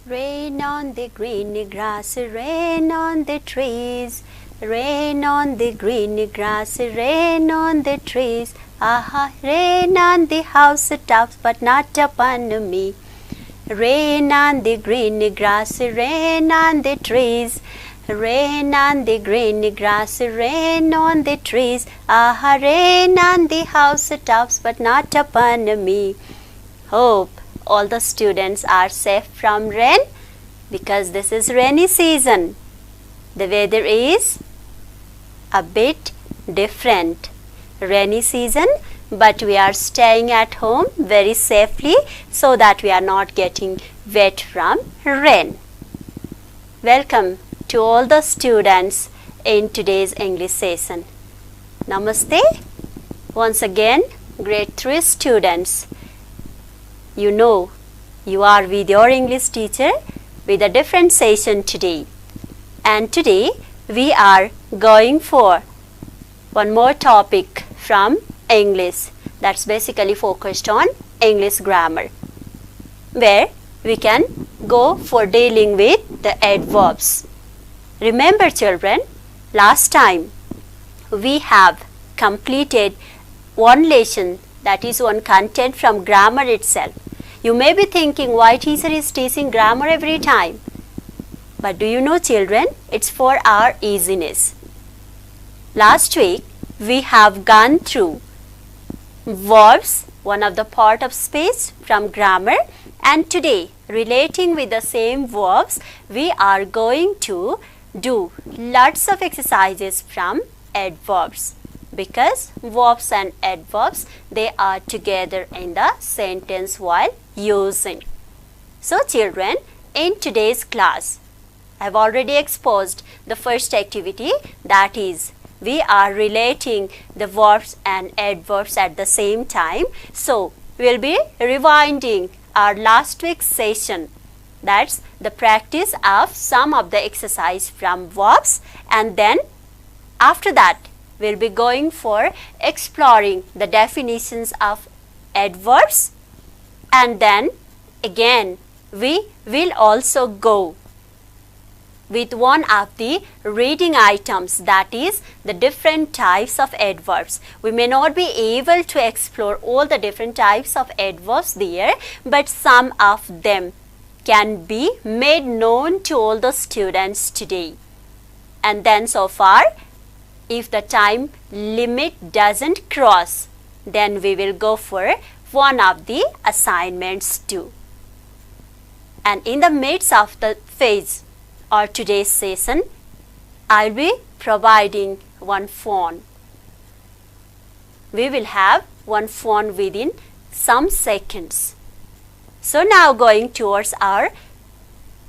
Rain on the green grass, rain on the trees. Rain on the green grass, rain on the trees. Aha, rain on the housetops, but not upon me. Rain on the green grass, rain on the trees. Rain on the green grass, rain on the trees. Aha, rain on the housetops, but not upon me. Hope all the students are safe from rain because this is rainy season. The weather is a bit different. Rainy season, but we are staying at home very safely so that we are not getting wet from rain. Welcome to all the students in today's English session. Namaste. Once again, grade 3 students. You know, you are with your English teacher with a different session today. And today we are going for one more topic from English that's basically focused on English grammar, where we can go for dealing with the adverbs. Remember children, last time we have completed one lesson, that is one content from grammar itself. You may be thinking why teacher is teaching grammar every time. But do you know children, it's for our easiness. Last week we have gone through verbs, one of the part of speech from grammar, and today relating with the same verbs we are going to do lots of exercises from adverbs, because verbs and adverbs, they are together in the sentence while using. So children, in today's class I have already exposed the first activity, that is we are relating the verbs and adverbs at the same time. So we will be rewinding our last week's session, that's the practice of some of the exercise from verbs, and then after that we will be going for exploring the definitions of adverbs, and then again we will also go with one of the reading items, that is the different types of adverbs. We may not be able to explore all the different types of adverbs there, but some of them can be made known to all the students today. And then so far, if the time limit doesn't cross, then we will go for one of the assignments too. And in the midst of the phase or today's session, I will be providing one phone. We will have one phone within some seconds. So now going towards our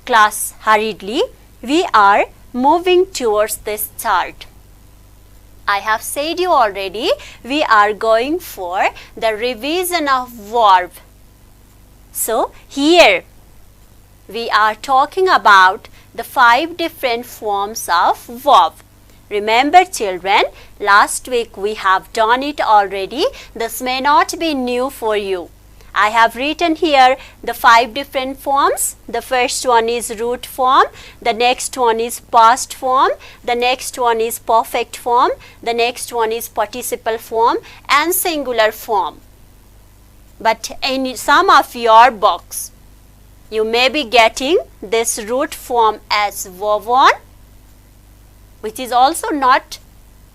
class hurriedly, we are moving towards this chart. I have said you already, we are going for the revision of verb. So here we are talking about the 5 different forms of verb. Remember children, last week we have done it already. This may not be new for you. I have written here the 5 different forms. The first one is root form, the next one is past form, the next one is perfect form, the next one is participle form and singular form. But in some of your books, you may be getting this root form as verb 1, which is also not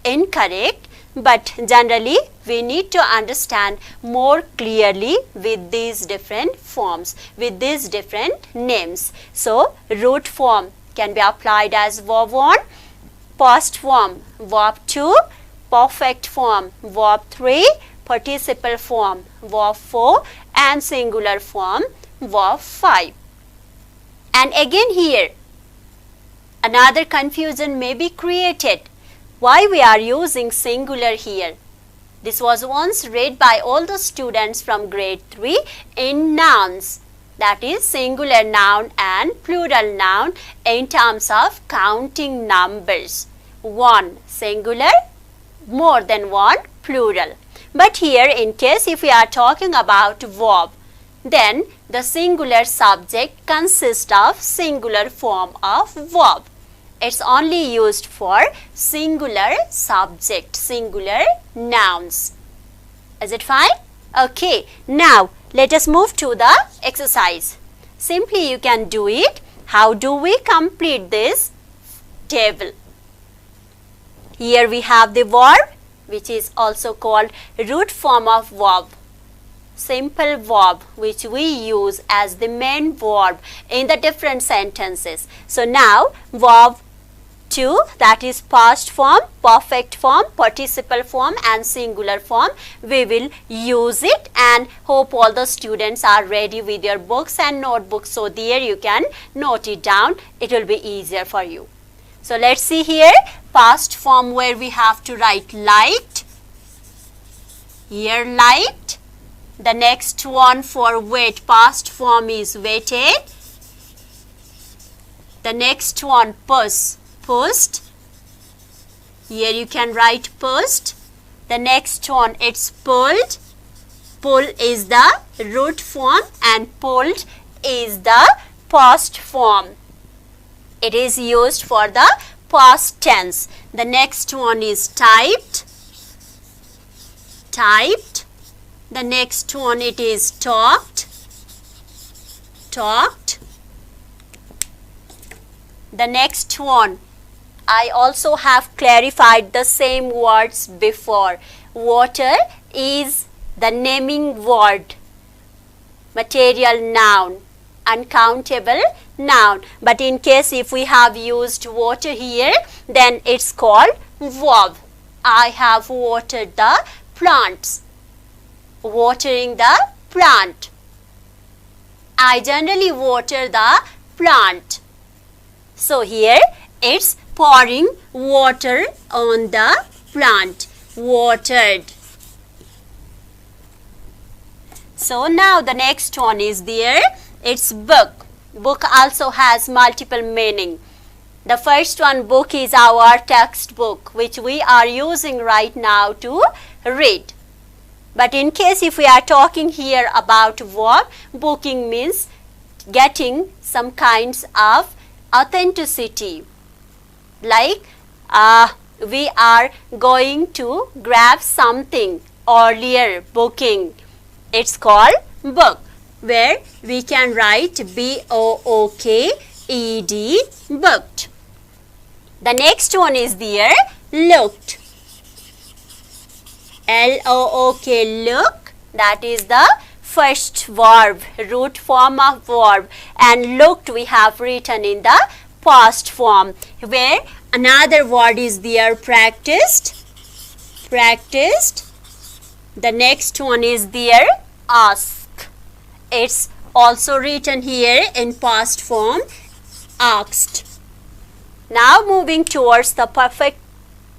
incorrect, but generally we need to understand more clearly with these different forms, with these different names. So root form can be applied as verb 1, past form verb 2, perfect form verb 3, participle form verb 4 and singular form verb 5. And again here another confusion may be created. Why we are using singular here? This was once read by all the students from grade 3 in nouns, that is singular noun and plural noun in terms of counting numbers. 1 singular, more than 1 plural. But here in case if we are talking about verb, then the singular subject consists of singular form of verb. It's only used for singular subject, singular nouns. Is it fine? Okay, now let us move to the exercise. Simply you can do it. How do we complete this table? Here we have the verb, which is also called root form of verb. Simple verb which we use as the main verb in the different sentences. So now verb 2, that is past form, perfect form, participle form and singular form, we will use it, and hope all the students are ready with your books and notebooks, so there you can note it down. It will be easier for you. So let's see here, past form where we have to write liked. Here liked. The next one for wait, past form is waited. The next one pushed. Here you can write pushed. The next one it's pulled. Pull is the root form and pulled is the past form. It is used for the past tense. The next one is typed. The next one it is talked. The next one, I also have clarified the same words before. Water is the naming word, material noun, uncountable noun. But in case if we have used water here, then it's called verb. I have watered the plants. Watering the plant. I generally water the plant. So here it's pouring water on the plant. Watered. So now the next one is there. It's book. Book also has multiple meaning. The first one, book, is our textbook which we are using right now to read. But in case if we are talking here about verb, booking means getting some kinds of authenticity. Like we are going to grab something earlier, booking. It's called book, where we can write B-O-O-K-E-D, booked. The next one is there, looked. L-O-O-K, look, that is the first verb, root form of verb, and looked we have written in the past form, where another word is there, practiced. The next one is there, ask. It's also written here in past form, asked. Now moving towards the perfect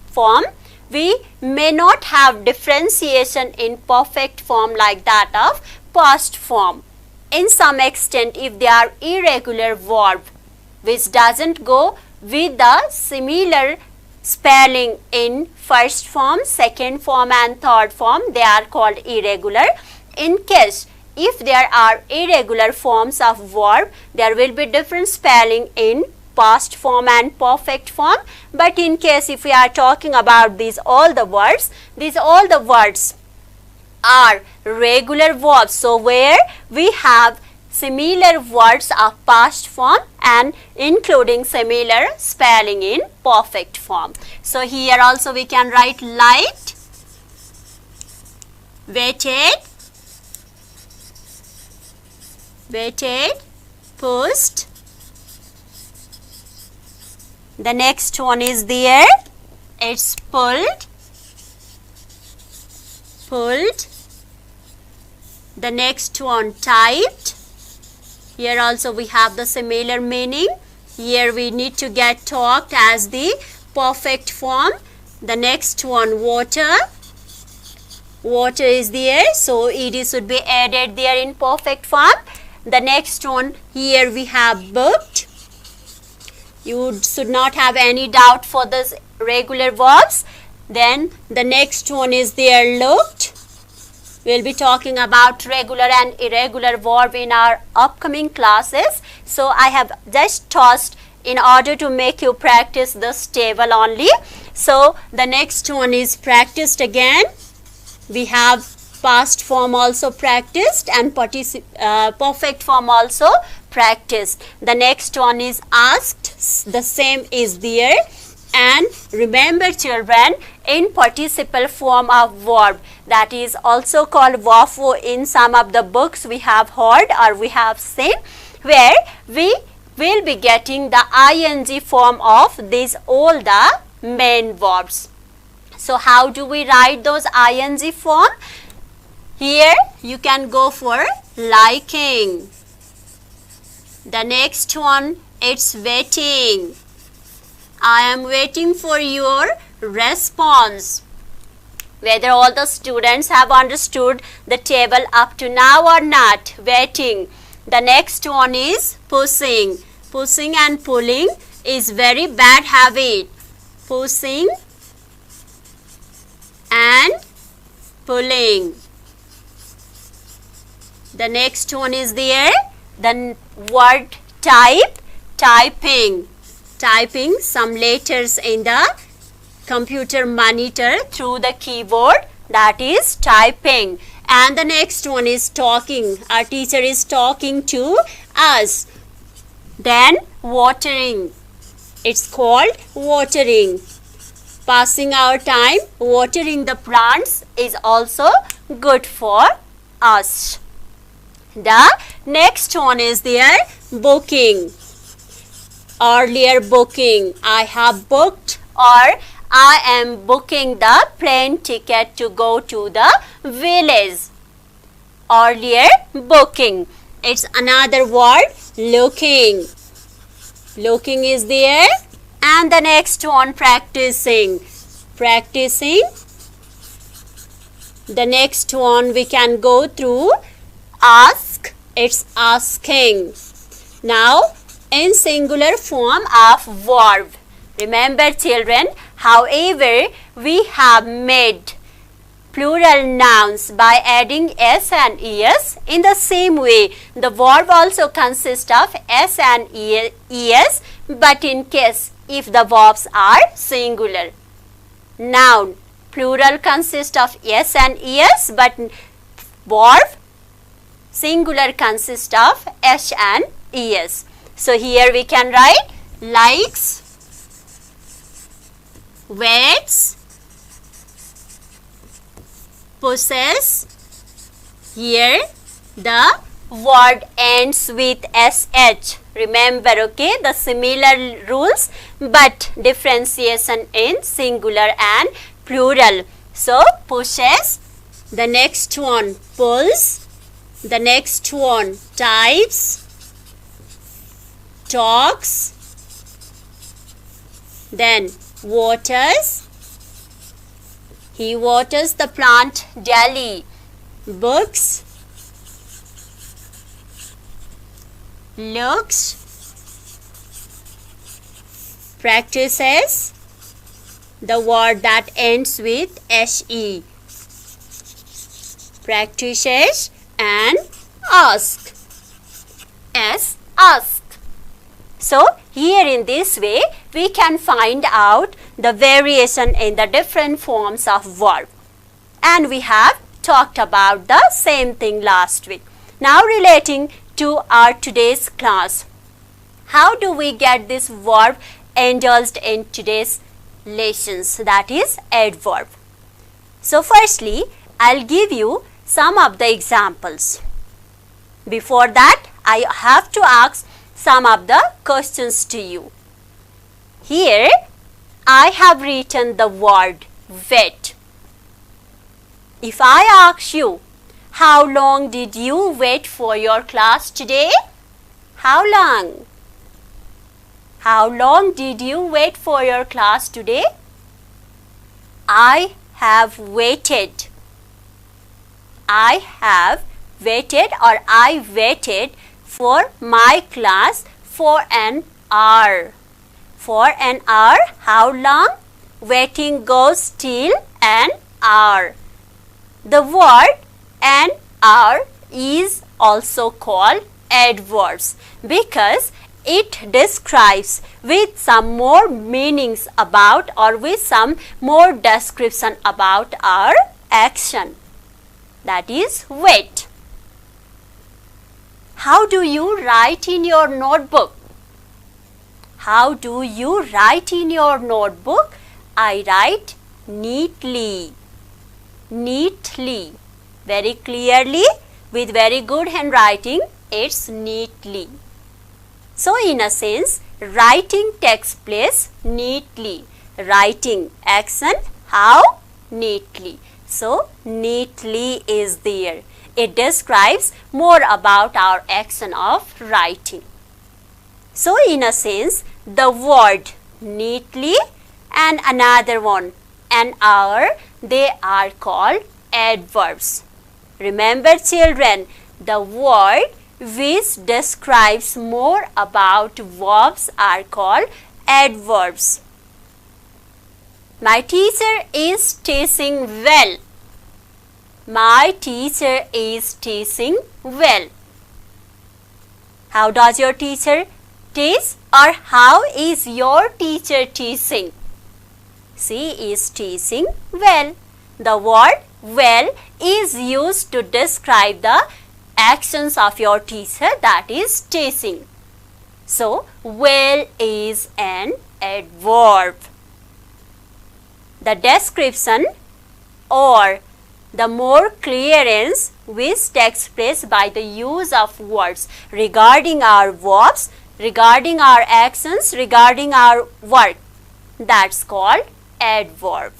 form, we may not have differentiation in perfect form like that of past form. In some extent, if they are irregular verb which doesn't go with the similar spelling in first form, second form and third form, they are called irregular. In case if there are irregular forms of verb, there will be different spelling in past form and perfect form. But in case if we are talking about these all the words are regular verbs. So where we have similar words of past form and including similar spelling in perfect form. So here also we can write liked, waited, pushed. The next one is there, it's pulled. The next one, typed. Here also we have the similar meaning. Here we need to get talked as the perfect form. The next one, water. Water is there, so ed should be added there in perfect form. The next one, here we have booked. You should not have any doubt for this regular verbs. Then the next one is there, looked. We'll be talking about regular and irregular verb in our upcoming classes. So I have just tossed in order to make you practice this table only. So the next one is practiced again. We have past form also practiced and perfect form also practiced. The next one is asked. The same is there. And remember children, in participle form of verb, that is also called verb in some of the books we have heard or we have seen, where we will be getting the ing form of these all the main verbs. So how do we write those ing form? Here you can go for liking. The next one, it's waiting. I am waiting for your response. Whether all the students have understood the table up to now or not, waiting. The next one is pushing. Pushing and pulling is very bad habit. Pushing and pulling. The next one is there. The word type, typing. Typing some letters in the computer monitor through the keyboard, that is typing. And the next one is talking. Our teacher is talking to us. Then watering. It's called watering. Passing our time watering the plants is also good for us. The next one is there, booking. Earlier booking. I have booked or I am booking the plane ticket to go to the village. Earlier booking. It's another word, looking. Looking is there. And the next one, practicing. Practicing. The next one we can go through, ask. It's asking. Now in singular form of verb. Remember children, however, we have made plural nouns by adding s and es. In the same way, the verb also consists of s and es, but in case if the verbs are singular. Noun, plural consists of s and es, but verb, singular consists of s and es. So here we can write likes, waits, pushes. Here the word ends with sh. Remember, okay, the similar rules but differentiation in singular and plural. So pushes. The next one pulls. The next one types, talks, then waters. He waters the plant daily. Books, looks, practices, the word that ends with she. Practices and ask. Ask. So here in this way we can find out the variation in the different forms of verb. And we have talked about the same thing last week. Now relating to our today's class. How do we get this verb indulged in today's lessons, that is adverb? So firstly, I'll give you some of the examples. Before that, I have to ask some of the questions to you. Here, I have written the word wait. If I ask you, how long did you wait for your class today? How long? How long did you wait for your class today? I have waited. I have waited or I waited for my class for an hour. For an hour, how long? Waiting goes till an hour. The word and are is also called adverbs because it describes with some more meanings about or with some more description about our action. That is wait. How do you write in your notebook? How do you write in your notebook? I write neatly. Neatly. Very clearly with very good handwriting, it's neatly. So in a sense, writing takes place neatly. Writing action, how? Neatly. So neatly is there. It describes more about our action of writing. So in a sense, the word neatly and another one an hour, they are called adverbs. Remember children, the word which describes more about verbs are called adverbs. My teacher is teaching well. My teacher is teaching well. How does your teacher teach or how is your teacher teaching? She is teaching well. The word well is used to describe the actions of your teacher, that is teaching. So, well is an adverb. The description or the more clearance which takes place by the use of words regarding our verbs, regarding our actions, regarding our work, that's called adverb.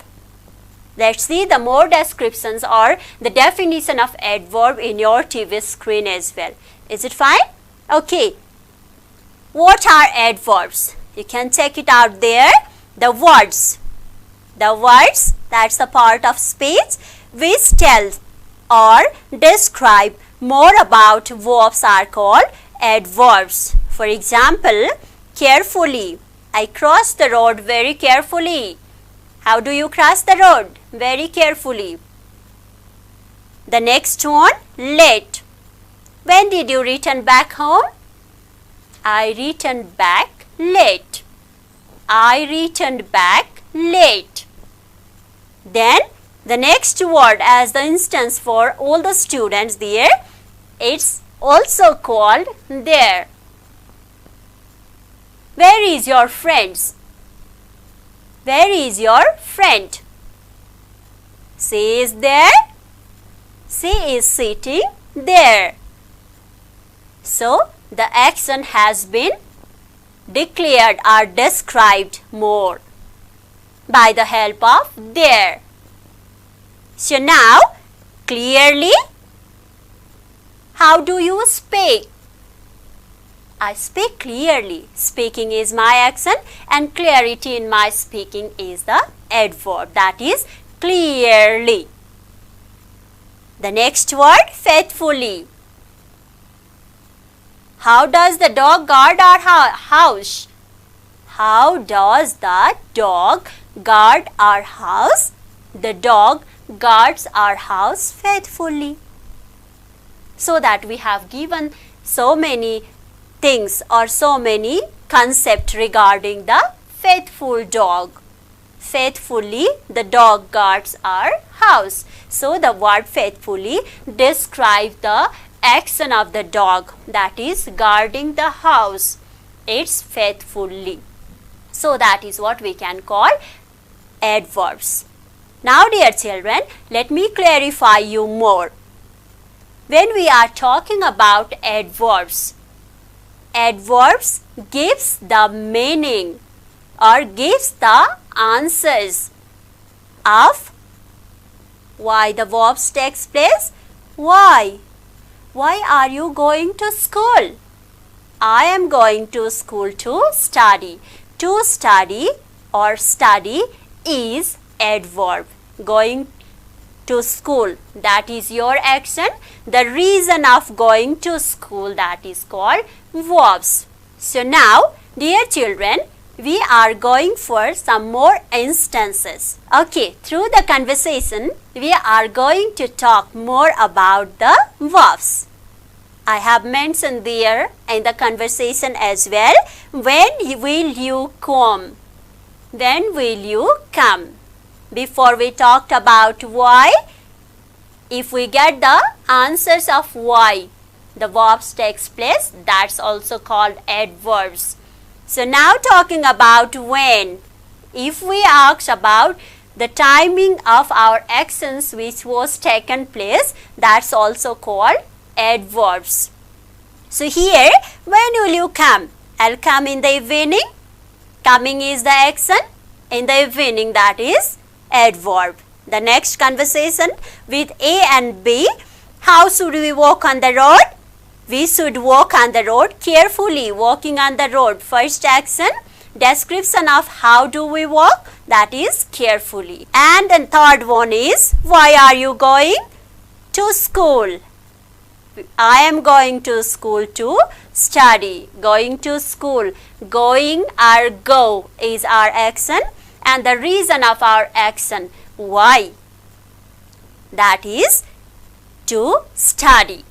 Let's see the more descriptions or the definition of adverb in your TV screen as well. Is it fine? Okay. What are adverbs? You can check it out there. The words. The words, that's a part of speech which tells or describe more about verbs are called adverbs. For example, carefully. I crossed the road very carefully. How do you cross the road? Very carefully. The next one, late. When did you return back home? I returned back late. I returned back late. Then the next word as the instance for all the students there, it's also called there. Where is your friends? Where is your friend? She is there. She is sitting there. So, the action has been declared or described more by the help of there. So, now, clearly, how do you speak? I speak clearly. Speaking is my action and clarity in my speaking is the adverb, that is clearly. The next word, faithfully. How does the dog guard our house? How does the dog guard our house? The dog guards our house faithfully. So that we have given so many things or so many concepts regarding the faithful dog. Faithfully, the dog guards our house. So, the word faithfully describes the action of the dog, that is guarding the house. It's faithfully. So, that is what we can call adverbs. Now, dear children, let me clarify you more. When we are talking about adverbs, adverbs gives the meaning or gives the answers of why the verbs takes place. Why? Why are you going to school? I am going to school to study. To study or study is adverb. Going to school, that is your action. The reason of going to school, that is called verbs. So now, dear children, we are going for some more instances. Okay, through the conversation, we are going to talk more about the verbs. I have mentioned there in the conversation as well. When will you come? When will you come? Before we talked about why. If we get the answers of why the verbs takes place, that's also called adverbs. So now talking about when. If we ask about the timing of our actions which was taken place, that's also called adverbs. So here, when will you come? I'll come in the evening. Coming is the action. In the evening, that is adverb. The next conversation with A and B. How should we walk on the road? We should walk on the road carefully. Walking on the road. First action. Description of how do we walk? That is carefully. And the third one is, why are you going to school? I am going to school to study. Going to school. Going or go is our action. And the reason of our action. Why? That is to study.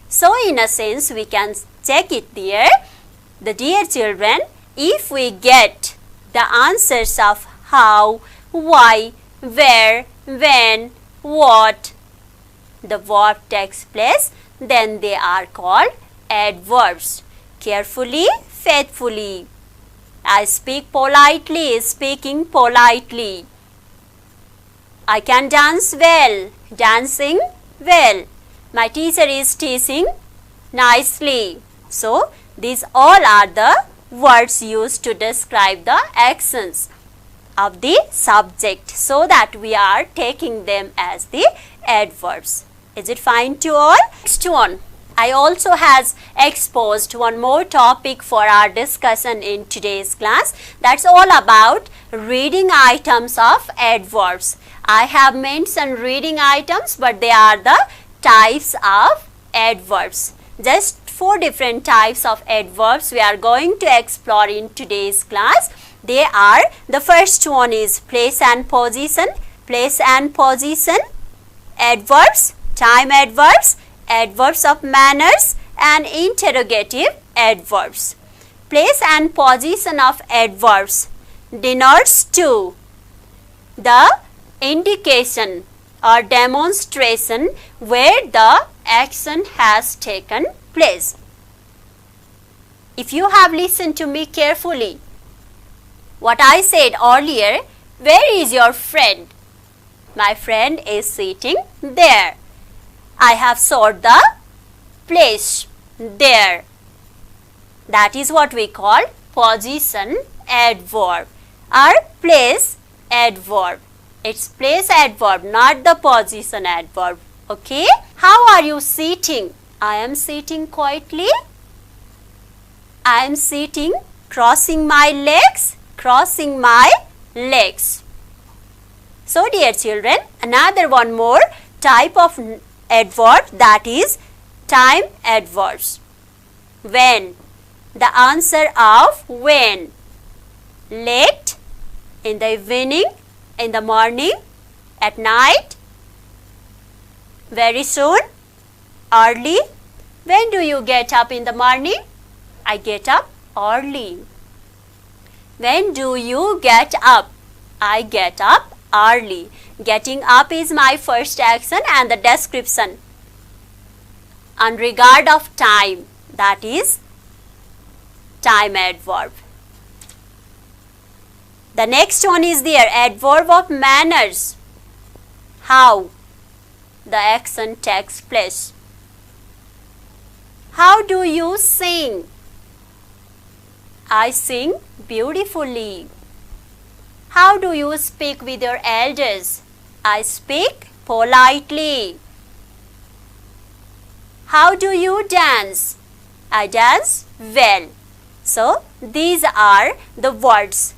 So in a sense, we can check it there. The dear children, if we get the answers of how, why, where, when, what, the verb takes place, then they are called adverbs. Carefully, faithfully. I speak politely, speaking politely. I can dance well, dancing well. My teacher is teaching nicely. So, these all are the words used to describe the actions of the subject, so that we are taking them as the adverbs. Is it fine to all? Next one. I also has exposed one more topic for our discussion in today's class. That's all about reading items of adverbs. I have mentioned reading items, but they are the types of adverbs. Just 4 different types of adverbs we are going to explore in today's class. They are, the first one is place and position. Place and position. Adverbs, time adverbs, adverbs of manners, and interrogative adverbs. Place and position of adverbs denotes to the indication or demonstration where the action has taken place. If you have listened to me carefully, what I said earlier, where is your friend? My friend is sitting there. I have sought the place there. That is what we call position adverb or place adverb. It's place adverb, not the position adverb. Okay? How are you sitting? I am sitting quietly. I am sitting, crossing my legs, crossing my legs. So dear children, another one more type of adverb, that is time adverbs. When, the answer of when. Late, in the evening, in the morning, at night, very soon, early. When do you get up in the morning? I get up early. When do you get up? I get up early. Getting up is my first action and the description. On regard of time, that is time adverb. The next one is there, adverb of manners. How the action takes place. How do you sing? I sing beautifully. How do you speak with your elders? I speak politely. How do you dance? I dance well. So, these are the words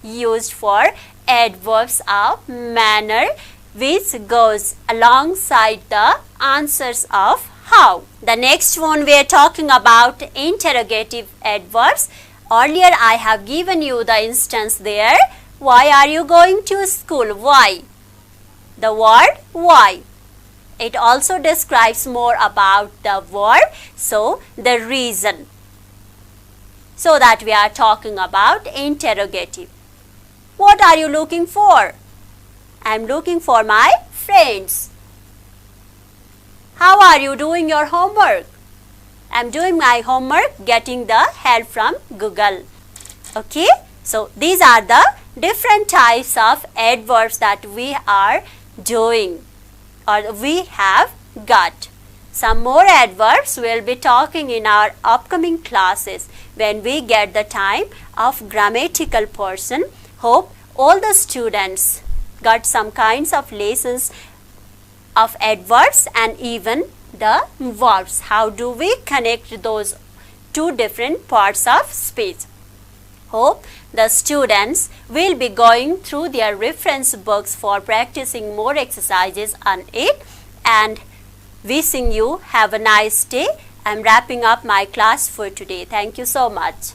used for adverbs of manner, which goes alongside the answers of how. The next one we are talking about interrogative adverbs. Earlier I have given you the instance there. Why are you going to school? Why? The word why. It also describes more about the verb, so the reason. So that we are talking about interrogative. What are you looking for? I am looking for my friends. How are you doing your homework? I am doing my homework getting the help from Google. Okay, so these are the different types of adverbs that we are doing or we have got. Some more adverbs we will be talking in our upcoming classes when we get the time of grammatical portion. Hope all the students got some kinds of lessons of adverbs and even the verbs. How do we connect those two different parts of speech? Hope the students will be going through their reference books for practicing more exercises on it, and wishing you have a nice day. I am wrapping up my class for today. Thank you so much.